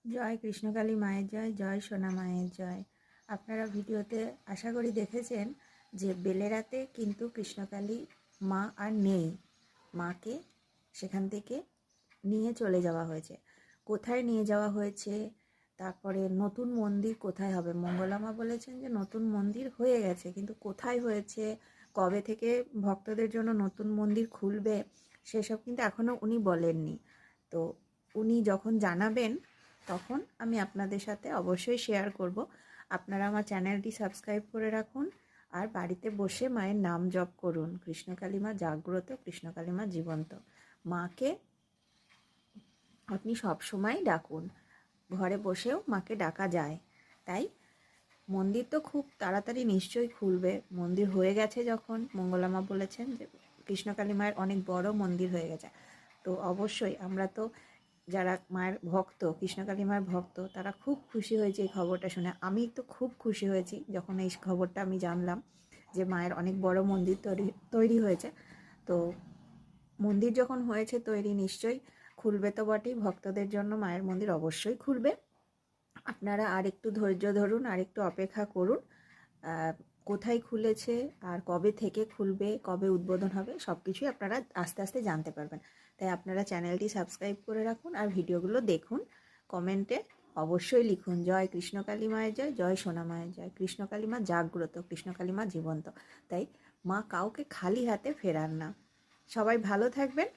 জয় কৃষ্ণকালী মায়ের জয়, জয় সোনা মায়ের জয়। আপনারা ভিডিওতে আশা করি দেখেছেন যে বেলেরাতে কিন্তু কৃষ্ণকালী মা আর নেই। মাকে সেখান থেকে নিয়ে চলে যাওয়া হয়েছে। কোথায় নিয়ে যাওয়া হয়েছে, তারপরে নতুন মন্দির কোথায় হবে, মঙ্গলামা বলেছেন যে নতুন মন্দির হয়ে গেছে, কিন্তু কোথায় হয়েছে, কবে থেকে ভক্তদের জন্য নতুন মন্দির খুলবে, সেসব কিন্তু এখনও উনি বলেননি। তো উনি যখন জানাবেন তখন আমি আপনাদের সাথে অবশ্যই শেয়ার করব। আপনারা আমার চ্যানেলটি সাবস্ক্রাইব করে রাখুন আর বাড়িতে বসে মায়ের নাম জপ করুন। কৃষ্ণকালী মা জাগ্রত, কৃষ্ণকালী মা জীবন্ত। মাকে আপনি সব সময় ডাকুন, ঘরে বসেও মাকে ডাকা যায়। তাই মন্দির তো খুব তাড়াতাড়ি নিশ্চয়ই খুলবে। মন্দির হয়ে গেছে, যখন মঙ্গলামা বলেছেন যে কৃষ্ণকালী মায়ের অনেক বড় মন্দির হয়ে গেছে, তো অবশ্যই আমরা তো যারা মায়ের ভক্ত, কৃষ্ণকালী মায়ের ভক্ত, তারা খুব খুশি হয়েছে এই খবরটা শুনে। আমি তো খুব খুশি হয়েছি যখন এই খবরটা আমি জানলাম যে মায়ের অনেক বড় মন্দির তৈরি হয়েছে। তো মন্দির যখন হয়েছে তৈরি, নিশ্চয়ই খুলবে তো বটেই, ভক্তদের জন্য মায়ের মন্দির অবশ্যই খুলবে। আপনারা আর একটু ধৈর্য ধরুন, আর একটু অপেক্ষা করুন। কোথায় খুলেছে আর কবে থেকে খুলবে, কবে উদ্বোধন হবে, সব কিছুই আপনারা আস্তে আস্তে জানতে পারবেন। তাই আপনারা চ্যানেলটি সাবস্ক্রাইব করে রাখুন আর ভিডিওগুলো দেখুন। কমেন্টে অবশ্যই লিখুন জয় কৃষ্ণকালী মায়ের জয়, জয় সোনা মায়ের জয়। কৃষ্ণকালী মা জাগ্রত, কৃষ্ণকালী মা জীবন্ত। তাই মা কাউকে খালি হাতে ফেরান না। সবাই ভালো থাকবেন,